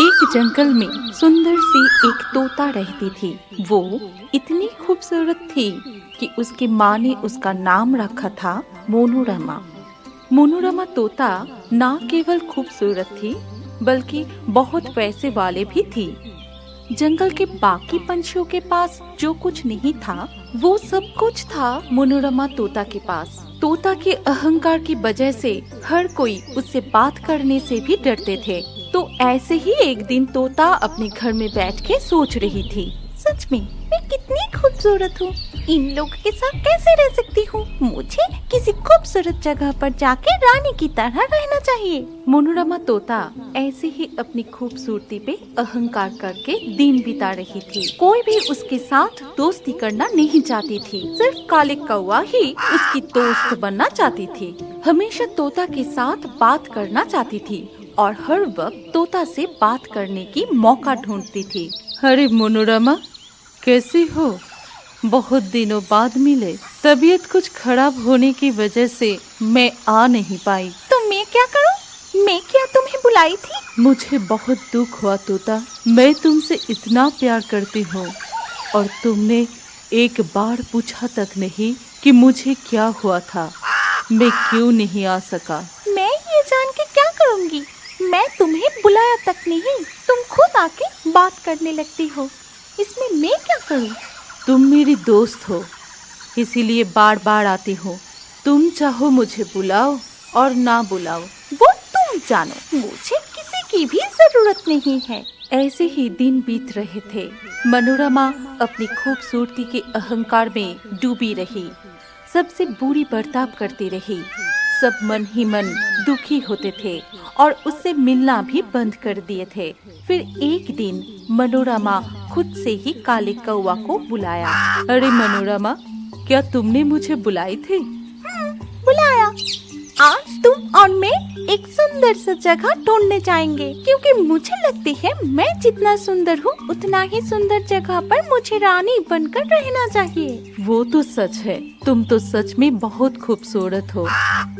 एक जंगल में सुंदर सी एक तोता रहती थी। वो इतनी खूबसूरत थी कि उसकी माँ ने उसका नाम रखा था मोनोरमा। मोनोरमा तोता न केवल खूबसूरत थी बल्कि बहुत पैसे वाले भी थी। जंगल के बाकी पंछियों के पास जो कुछ नहीं था वो सब कुछ था मोनोरमा तोता के पास। तोता के अहंकार की वजह से हर कोई उससे बात करने से भी डरते थे। तो ऐसे ही एक दिन तोता अपने घर में बैठ के सोच रही थी, सच में मैं कितनी खूबसूरत हूँ, इन लोगों के साथ कैसे रह सकती हूँ। मुझे किसी खूबसूरत जगह पर जाके रानी की तरह रहना चाहिए। मोनोरमा तोता ऐसे ही अपनी खूबसूरती पे अहंकार करके दिन बिता रही थी। कोई भी उसके साथ दोस्ती करना नहीं चाहती थी, सिर्फ काले कौवा ही उसकी दोस्त बनना चाहती थी। हमेशा तोता के साथ बात करना चाहती थी और हर वक्त तोता से बात करने की मौका ढूंढती थी। अरे मोनोरमा, कैसी हो? बहुत दिनों बाद मिले। तबीयत कुछ खराब होने की वजह से मैं आ नहीं पाई। तो मैं क्या करूं? मैं क्या तुम्हें बुलाई थी? मुझे बहुत दुख हुआ तोता। मैं तुमसे इतना प्यार करती हूँ और तुमने एक बार पूछा तक नहीं कि मुझे क्या हुआ था, मैं क्यों नहीं आ सका। मैं ये जान के क्या करूंगी? मैं तुम्हें बुलाया तक नहीं, तुम खुद आके बात करने लगती हो। इसमें मैं क्या करूं? तुम मेरी दोस्त हो, इसीलिए बार बार आती हो। तुम चाहो मुझे बुलाओ और ना बुलाओ, वो तुम जानो, मुझे किसी की भी जरूरत नहीं है। ऐसे ही दिन बीत रहे थे। मनोरमा अपनी खूबसूरती के अहंकार में डूबी रही, सबसे बुरी बर्ताव करती रही। सब मन ही मन दुखी होते थे और उससे मिलना भी बंद कर दिए थे। फिर एक दिन मनोरमा खुद से ही काले कौवा को बुलाया। अरे मनोरमा, क्या तुमने मुझे बुलाई थी? बुलाया। आज तुम और मैं एक सुंदर सा जगह ढूंढने जाएंगे, क्योंकि मुझे लगती है मैं जितना सुंदर हूँ उतना ही सुंदर जगह पर मुझे रानी बनकर रहना चाहिए। वो तो सच है, तुम तो सच में बहुत खूबसूरत हो।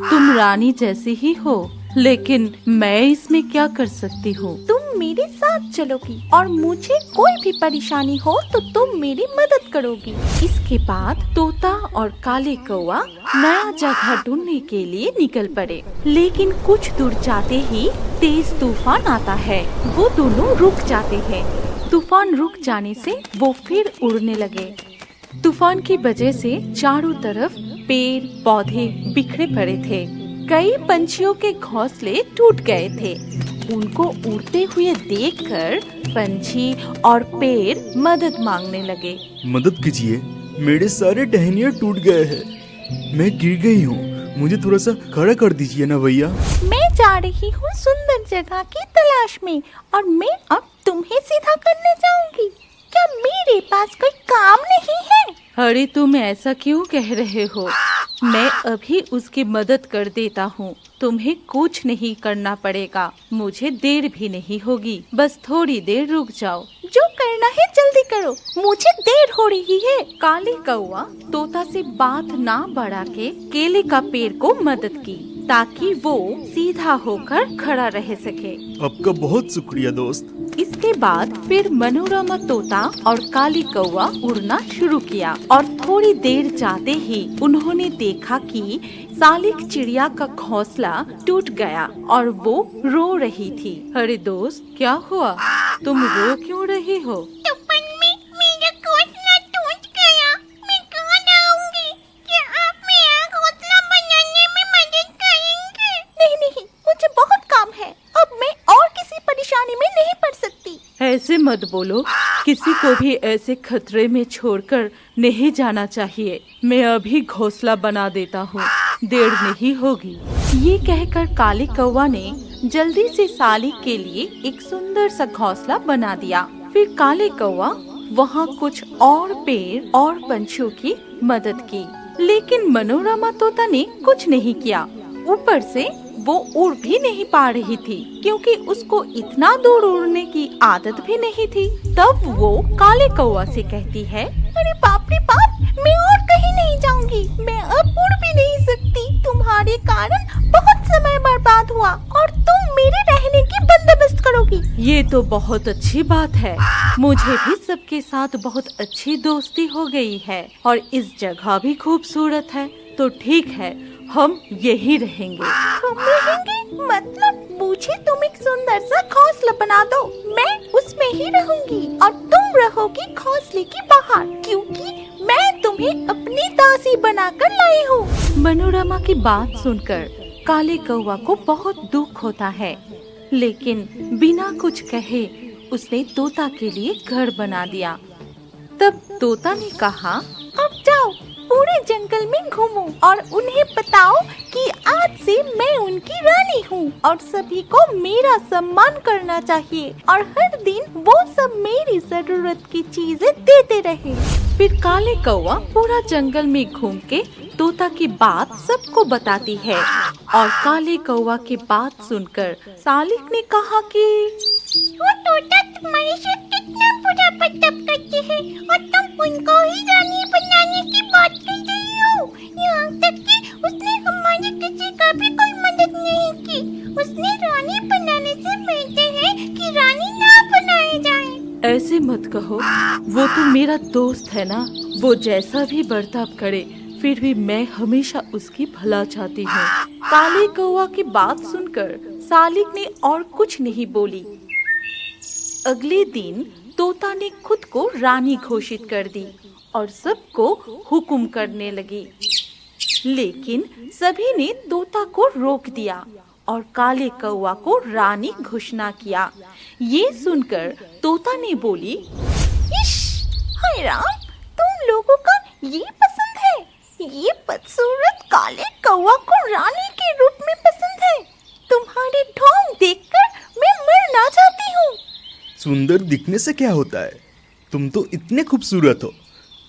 तुम रानी जैसी ही हो, लेकिन मैं इसमें क्या कर सकती हूँ? तुम मेरे साथ चलोगी और मुझे कोई भी परेशानी हो तो तुम मेरी मदद करोगी। इसके बाद तोता और काले कौवा नया जगह ढूंढने के लिए निकल पड़े। लेकिन कुछ दूर जाते ही तेज तूफान आता है। वो दोनों रुक जाते हैं। तूफान रुक जाने से वो फिर उड़ने लगे। तूफान की वजह से चारों तरफ पेड़ पौधे बिखरे पड़े थे। कई पंछियों के घोंसले टूट गए थे। उनको उड़ते हुए देखकर पंछी और पेड़ मदद मांगने लगे। मदद कीजिए, मेरे सारे टहनियाँ टूट गए हैं, मैं गिर गई हूँ, मुझे थोड़ा सा खड़ा कर दीजिए ना भैया। मैं जा रही हूँ सुंदर जगह की तलाश में और मैं अब तुम्हें सीधा करने जाऊंगी। क्या मेरे पास कोई काम नहीं है? अरे तुम ऐसा क्यों कह रहे हो? मैं अभी उसकी मदद कर देता हूँ। तुम्हें कुछ नहीं करना पड़ेगा, मुझे देर भी नहीं होगी, बस थोड़ी देर रुक जाओ। जो करना है जल्दी करो, मुझे देर हो रही है। काले कौवा तोता से बात ना बढ़ा के केले का पेड़ को मदद की ताकि वो सीधा होकर खड़ा रह सके। आपका बहुत शुक्रिया दोस्त। इसके बाद फिर मनोरमा तोता और काली कौवा उड़ना शुरू किया और थोड़ी देर जाते ही उन्होंने देखा कि सालिक चिड़िया का घोंसला टूट गया और वो रो रही थी। अरे दोस्त, क्या हुआ? तुम रो क्यों रही हो? तूफान में मेरा घोंसला टूट गया, मैं कहाँ जाऊंगी? क्या आप मेरा घोंसला बनाने में मदद करेंगे? नहीं, मुझे बहुत काम है, अब मैं और किसी परेशानी में नहीं पड़ सकती। ऐसे मत बोलो, किसी को भी ऐसे खतरे में छोड़कर नहीं जाना चाहिए। मैं अभी घोंसला बना देता हूँ, देर नहीं होगी। ये कहकर काले कौवा ने जल्दी से सालिक के लिए एक सुंदर सा घोंसला बना दिया। फिर काले कौवा वहाँ कुछ और पेड़ और पंछियों की मदद की, लेकिन मनोरमा तोता ने कुछ नहीं किया। ऊपर से वो उड़ भी नहीं पा रही थी क्योंकि उसको इतना दूर उड़ने की आदत भी नहीं थी। तब वो काले कौवा से कहती है, अरे बाप रे बाप, मैं और कहीं नहीं जाऊंगी। मैं अब उड़ भी नहीं सकती। तुम्हारे कारण बहुत समय बर्बाद हुआ और तुम मेरे रहने की बंदोबस्त करोगी। ये तो बहुत अच्छी बात है। मुझे भी सबके साथ बहुत अच्छी दोस्ती हो गई है और इस जगह भी खूबसूरत है। तो ठीक है, हम यही रहेंगे। तुम रहेंगे? मतलब मुझे तुम एक सुंदर सा घोंसला बना दो, मैं उसमें ही रहूंगी और तुम रहोगी घोंसले के बाहर, क्योंकि मैं तुम्हें अपनी दासी बनाकर लाई हूँ। मनोरमा की बात सुनकर काले कौवा को बहुत दुख होता है, लेकिन बिना कुछ कहे उसने तोता के लिए घर बना दिया। तब तोता ने कहा, अब जाओ, पूरे जंगल में घूमो और उन्हें बताओ कि आज से मैं उनकी रानी हूँ और सभी को मेरा सम्मान करना चाहिए और हर दिन वो सब मेरी जरूरत की चीजें देते रहे। फिर काले कौवा पूरा जंगल में घूम के तोता की बात सबको बताती है और काले कौवा की बात सुनकर सालिक ने कहा कि वो तोता तुम्हारे साथ कितना बुरा बर्ताव करते हैं और तुम उनको ही रानी बनाने की बात कर रही हो। यहाँ तक कि उसने हमारी किसी का भी कोई मदद नहीं की। उसने रानी बनाने से बेहतर है कि रानी ना बनाई जाए। ऐसे मत कहो, वो तो मेरा दोस्त है ना। वो जैसा भी बर्ताव करे फिर भी मैं हमेशा उसकी भला चाहती हूँ। काले कौवा की बात सुनकर सालिक ने और कुछ नहीं बोली। अगले दिन तोता ने खुद को रानी घोषित कर दी और सबको हुक्म करने लगी, लेकिन सभी ने तोता को रोक दिया और काले कौवा को रानी घोषणा किया। ये सुनकर तोता ने बोली, इश, हाय राम, तुम लोगों का ये पसंद है? ये बदसूरत काले कौवा को रानी के रूप में पसंद है। तुम्हारे ढोंग देखकर मैं मरना चाहती हूँ। सुंदर दिखने से क्या होता है? तुम तो इतने खूबसूरत हो,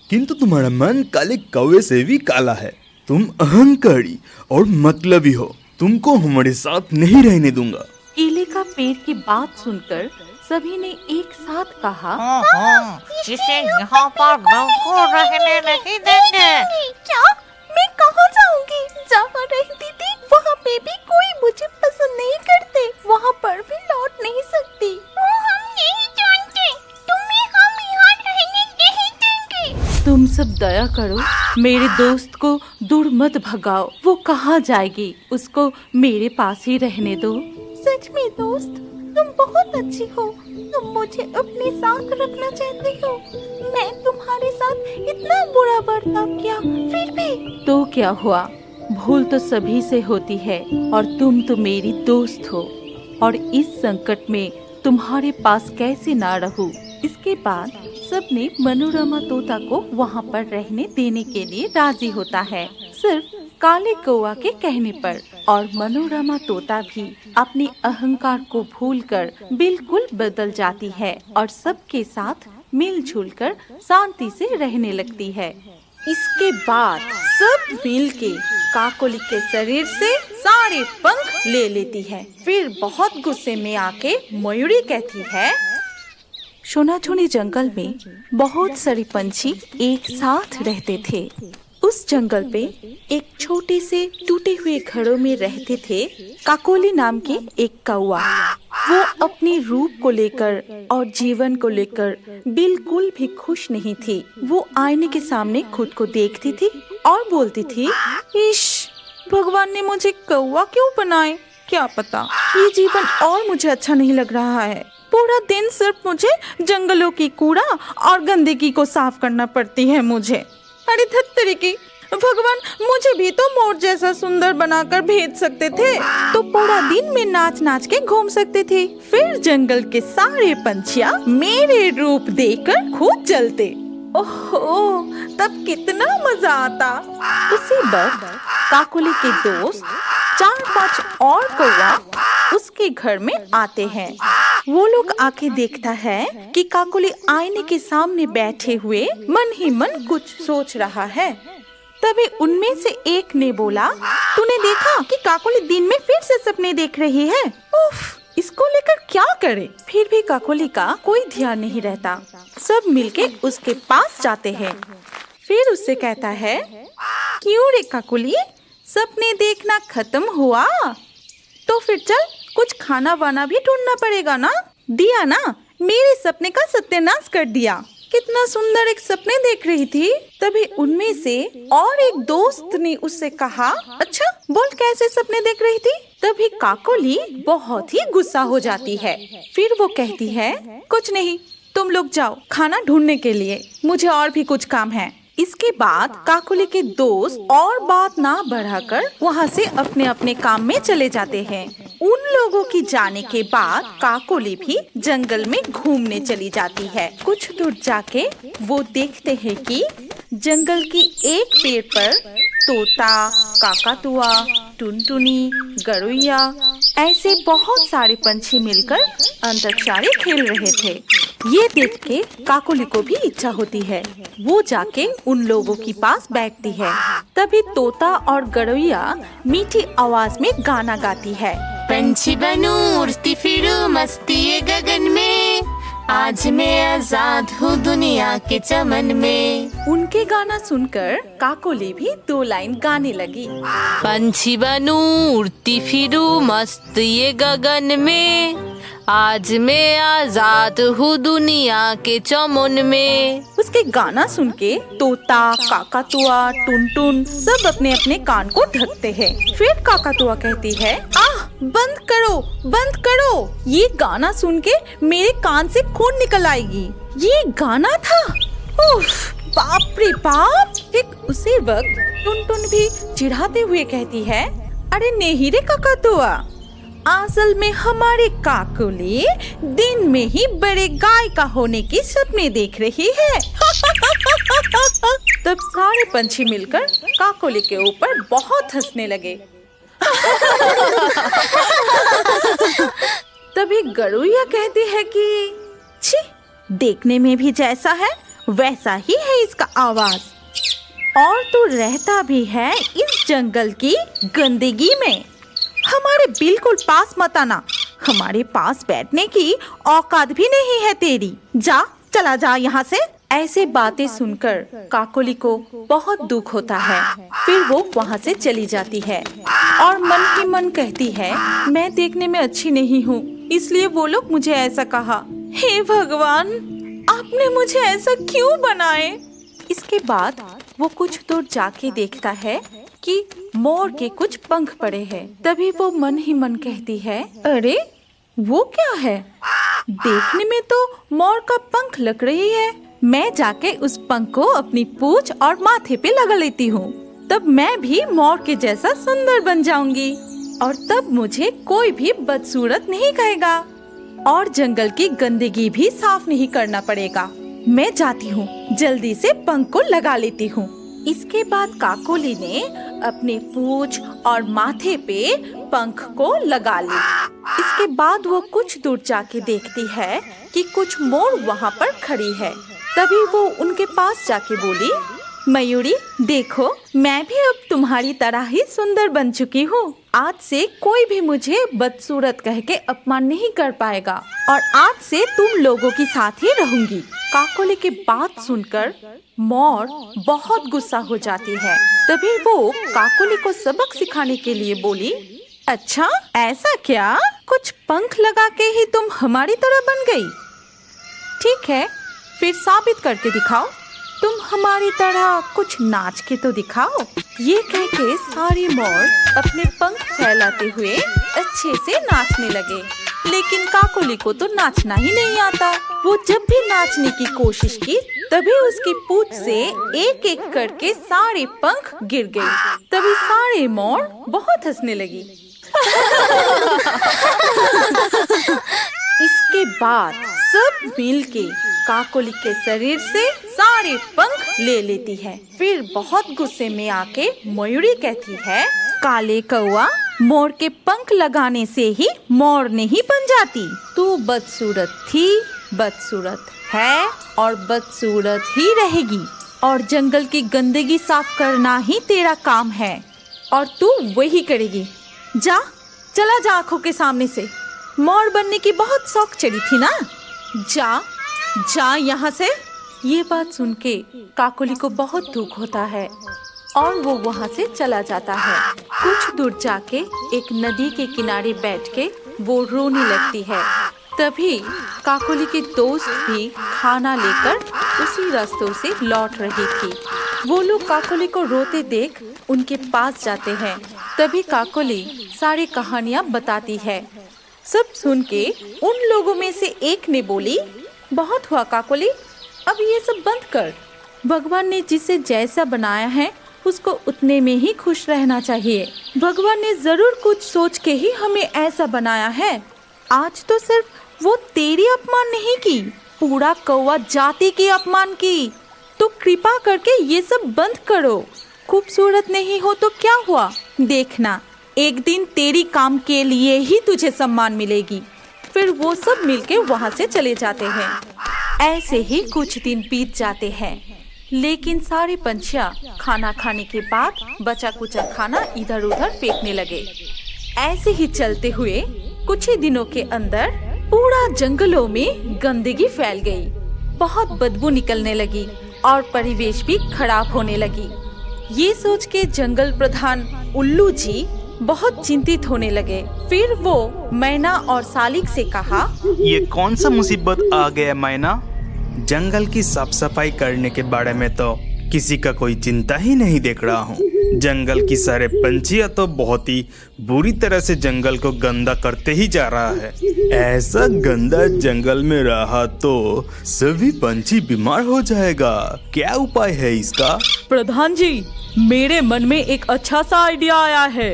किंतु तुम्हारा मन काले कौवे से भी काला है। तुम अहंकारी और मतलबी हो। तुमको हमारे साथ नहीं रहने दूंगा। केले का पेड़ की बात सुनकर सभी ने एक साथ कहा, जिसे यहाँ पर बिल्कुल रहने नहीं देंगे। क्या? मैं कहाँ जाऊंगी? जहाँ रहती थी वहाँ पे भी कोई मुझे पसंद नहीं करते, वहाँ पर भी लौट नहीं सकती। हम नहीं जानते, तुम्हें हम यहाँ रहने नहीं देंगे। तुम सब दया करो, मेरे दोस्त को दूर मत भगाओ। वो कहाँ जाएगी? उसको मेरे पास ही रहने दो। सच में दोस्त, तुम बहुत अच्छी हो। तुम मुझे अपने साथ रखना चाहती हो। मैं तुम्हारे साथ इतना बुरा बर्ताव किया, फिर भी। तो क्या हुआ? भूल तो सभी से होती है और तुम तो मेरी दोस्त हो और इस संकट में तुम्हारे पास कैसे ना रहूं। इसके बाद सबने मनोरमा तोता को वहाँ पर रहने देने के लिए राजी होता है, सिर्फ काले कौवा के कहने पर। और मनोरमा तोता भी अपने अहंकार को भूलकर बिल्कुल बदल जाती है और सबके साथ मिलजुल कर शांति से रहने लगती है। इसके बाद सब मिलके काकोली के शरीर से सारे पंख ले लेती है। फिर बहुत गुस्से में आके मयूरी कहती है, सोनाचुनी जंगल में बहुत सारे पंछी एक साथ रहते थे। उस जंगल पे एक छोटे से टूटे हुए घरों में रहते थे काकोली नाम के एक कौवा। वो अपनी रूप को लेकर और जीवन को लेकर बिल्कुल भी खुश नहीं थी। वो आईने के सामने खुद को देखती थी और बोलती थी, इश, भगवान ने मुझे कौवा क्यों बनाए? क्या पता, ये जीवन और मुझे अच्छा नहीं लग रहा है। पूरा दिन सिर्फ मुझे जंगलों की कूड़ा और गंदगी को साफ करना पड़ती है मुझे। अरे धत्तरी की, भगवान मुझे भी तो मोर जैसा सुंदर बनाकर भेज सकते थे, तो पूरा दिन में नाच नाच के घूम सकते थे। फिर जंगल के सारे पंछियाँ मेरे रूप देखकर खूब जलते। ओहो, तब कितना मजा आता। उसी वक्त काकोली के दोस्त 4-5 और कौवा उसके घर में आते हैं। वो लोग आके देखता है कि काकोली आईने के सामने बैठे हुए मन ही मन कुछ सोच रहा है। तभी उनमें से एक ने बोला, तूने देखा कि काकोली दिन में फिर से सपने देख रही है? उफ, इसको लेकर क्या करे? फिर भी काकोली का कोई ध्यान नहीं रहता। सब मिलके उसके पास जाते हैं। फिर उससे कहता है, क्यों रे काकोली, सपने देखना खत्म हुआ? तो फिर चल कुछ खाना वाना भी ढूंढना पड़ेगा ना। दिया ना, मेरे सपने का सत्यानाश कर दिया। कितना सुंदर एक सपने देख रही थी। तभी उनमें से और एक दोस्त ने उससे कहा, अच्छा बोल कैसे सपने देख रही थी? तभी काकोली बहुत ही गुस्सा हो जाती है। फिर वो कहती है, कुछ नहीं, तुम लोग जाओ खाना ढूंढने के लिए, मुझे और भी कुछ काम है। इसके बाद काकोली के दोस्त और बात ना बढ़ाकर वहाँ से अपने अपने काम में चले जाते हैं। उन लोगों की जाने के बाद काकोली भी जंगल में घूमने चली जाती है। कुछ दूर जाके वो देखते हैं कि जंगल की एक पेड़ पर तोता, काकातुआ, टुनटुनी, गरुइया ऐसे बहुत सारे पंछी मिलकर अंताक्षरी खेल रहे थे। ये देख के काकोली को भी इच्छा होती है। वो जाके उन लोगों के पास बैठती है। तभी तोता और गरुइया मीठी आवाज में गाना गाती है। पंछी बनूं उड़ती फिरूं मस्ती ये गगन में, आज मैं आजाद हूँ दुनिया के चमन में। उनके गाना सुनकर काकोली भी 2 लाइन गाने लगी। पंछी बनूं उड़ती फिरूं मस्त ये गगन में, आज मैं आजाद हूँ दुनिया के चमन में। उसके गाना सुन के तोता, काकातुआ, टुनटुन सब अपने अपने कान को ढकते हैं। फिर काकातुआ कहती है, आह बंद करो, बंद करो, ये गाना सुन के मेरे कान से खून निकल आएगी। ये गाना था, उफ, बाप रे बाप। ठीक उसी वक्त टुनटुन भी चिढ़ाते हुए कहती है, अरे नहीं रे काकातुआ, असल में हमारे काकोली दिन में ही बड़े गायिका होने की सपने देख रही है। तब सारे पंछी मिलकर काकोली के ऊपर बहुत हंसने लगे। तभी गरुइया कहती है कि छी, देखने में भी जैसा है वैसा ही है इसका आवाज, और तो रहता भी है इस जंगल की गंदगी में। हमारे बिल्कुल पास मत आना, हमारे पास बैठने की औकात भी नहीं है तेरी, जा चला जा यहाँ से। ऐसे बातें सुनकर काकोली को बहुत दुख होता है। फिर वो वहाँ से चली जाती है और मन ही मन कहती है, मैं देखने में अच्छी नहीं हूँ, इसलिए वो लोग मुझे ऐसा कहा। हे भगवान, आपने मुझे ऐसा क्यों बनाए? इसके बाद वो कुछ दूर जाके देखता है कि मोर के कुछ पंख पड़े हैं। तभी वो मन ही मन कहती है, अरे वो क्या है? देखने में तो मोर का पंख लग रही है। मैं जाके उस पंख को अपनी पूंछ और माथे पे लगा लेती हूँ, तब मैं भी मोर के जैसा सुंदर बन जाऊंगी और तब मुझे कोई भी बदसूरत नहीं कहेगा और जंगल की गंदगी भी साफ नहीं करना पड़ेगा। मैं जाती हूँ, जल्दी से पंख को लगा लेती हूँ। इसके बाद काकोली ने अपने पूंछ और माथे पे पंख को लगा ली। इसके बाद वो कुछ दूर जाके देखती है कि कुछ मोर वहाँ पर खड़ी है। तभी वो उनके पास जाके बोली, मयूरी देखो, मैं भी अब तुम्हारी तरह ही सुंदर बन चुकी हूँ। आज से कोई भी मुझे बदसूरत कह के अपमान नहीं कर पाएगा और आज से तुम लोगों के साथ ही रहूंगी। काकोली की बात सुनकर मोर बहुत गुस्सा हो जाती है। तभी वो काकोली को सबक सिखाने के लिए बोली, अच्छा ऐसा क्या, कुछ पंख लगा के ही तुम हमारी तरह बन गई? ठीक है, फिर साबित करके दिखाओ, तुम हमारी तरह कुछ नाच के तो दिखाओ। ये कह के सारे मोर अपने पंख फैलाते हुए अच्छे से नाचने लगे, लेकिन काकोली को तो नाचना ही नहीं आता। वो जब भी नाचने की कोशिश की तभी उसकी पूंछ से एक एक करके सारे पंख गिर गए। तभी सारे मोर बहुत हंसने लगी। इसके बाद सब मिलके काकोली के शरीर से सारे पंख ले लेती है। फिर बहुत गुस्से में आके मयूरी कहती है, काले कौआ, मोर के पंख लगाने से ही मोर नहीं बन जाती। तू बदसूरत थी, बदसूरत है और बदसूरत ही रहेगी और जंगल की गंदगी साफ करना ही तेरा काम है और तू वही करेगी। जा, चला जा आंखों के सामने से, मोर बनने की बहुत शौक चढ़ी थी ना। जा जा यहाँ से। ये बात सुन के काकोली को बहुत दुख होता है और वो वहाँ से चला जाता है। कुछ दूर जाके एक नदी के किनारे बैठ के वो रोने लगती है। तभी काकोली के दोस्त भी खाना लेकर उसी रास्तों से लौट रही थी। वो लोग काकोली को रोते देख उनके पास जाते हैं। तभी काकोली सारी कहानियाँ बताती है। सब सुन के उन लोगों में से एक ने बोली, बहुत हुआ काकोली, अब ये सब बंद कर। भगवान ने जिसे जैसा बनाया है उसको उतने में ही खुश रहना चाहिए। भगवान ने जरूर कुछ सोच के ही हमें ऐसा बनाया है। आज तो सिर्फ वो तेरी अपमान नहीं की, पूरा कौवा जाति की अपमान की। तो कृपा करके ये सब बंद करो। खूबसूरत नहीं हो तो क्या हुआ, देखना एक दिन तेरी काम के लिए ही तुझे सम्मान मिलेगी। फिर वो सब मिलके वहाँ से चले जाते हैं। ऐसे ही कुछ दिन बीत जाते हैं, लेकिन सारे पंछियाँ खाना खाने के बाद बचा कुचा खाना इधर उधर फेंकने लगे। ऐसे ही चलते हुए कुछ ही दिनों के अंदर पूरा जंगलों में गंदगी फैल गई। बहुत बदबू निकलने लगी और परिवेश भी खराब होने लगी। ये सोच के जंगल प्रधान उल्लू जी बहुत चिंतित होने लगे। फिर वो मैना और सालिक से कहा, ये कौन सा मुसीबत आ गया मैना? जंगल की साफ सफाई करने के बारे में तो किसी का कोई चिंता ही नहीं देख रहा हूँ। जंगल की सारे पंछियाँ तो बहुत ही बुरी तरह से जंगल को गंदा करते ही जा रहा है। ऐसा गंदा जंगल में रहा तो सभी पंछी बीमार हो जाएगा। क्या उपाय है इसका? प्रधान जी, मेरे मन में एक अच्छा सा आइडिया आया है।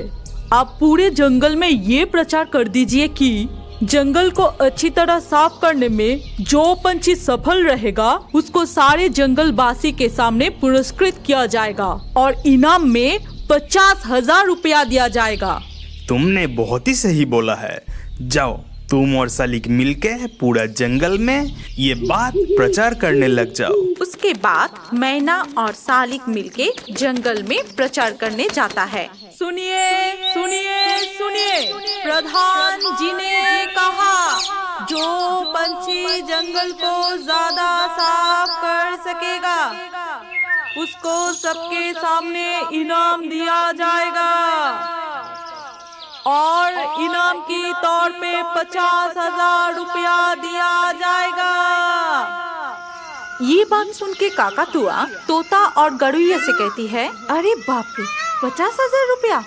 आप पूरे जंगल में ये प्रचार कर दीजिए कि जंगल को अच्छी तरह साफ करने में जो पंछी सफल रहेगा उसको सारे जंगल वासी के सामने पुरस्कृत किया जाएगा और इनाम में 50,000 रुपया दिया जाएगा। तुमने बहुत ही सही बोला है। जाओ तुम और सालिक मिलके पूरा जंगल में ये बात प्रचार करने लग जाओ। उसके बाद मैना और सालिक मिलके जंगल में प्रचार करने जाता है। सुनिए सुनिए सुनिए, प्रधान जी ने कहा जो पंछी जंगल को ज्यादा साफ कर सकेगा उसको सबके सामने इनाम दिया जाएगा और इनाम की तौर पे 50,000 रुपया दिया जाएगा। ये बात सुन के काकातुआ तोता और गरुड़िया से कहती है, अरे बाप रे, 50,000 रुपया,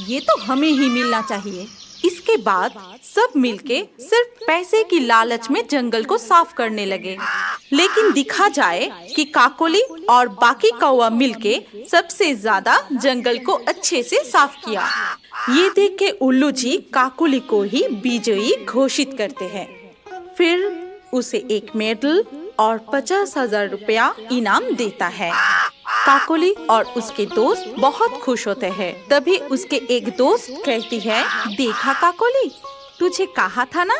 ये तो हमें ही मिलना चाहिए। इसके बाद सब मिलके सिर्फ पैसे की लालच में जंगल को साफ करने लगे। लेकिन दिखा जाए कि काकोली और बाकी कौवा मिलके सबसे ज्यादा जंगल को अच्छे से साफ किया। ये देख के उल्लू जी काकोली को ही विजयी घोषित करते हैं। फिर उसे एक मेडल और 50,000 रुपया इनाम देता है। काकोली और उसके दोस्त बहुत खुश होते हैं। तभी उसके एक दोस्त कहती है, देखा काकोली, तुझे कहा था ना,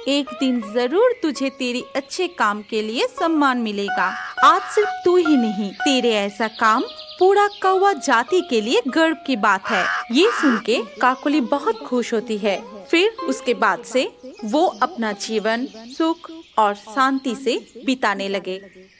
एक दिन जरूर तुझे तेरी अच्छे काम के लिए सम्मान मिलेगा। आज सिर्फ तू ही नहीं, तेरे ऐसा काम पूरा कौवा जाति के लिए गर्व की बात है। ये सुन के काकोली बहुत खुश होती है। फिर उसके बाद से वो अपना जीवन सुख और शांति से बिताने लगे।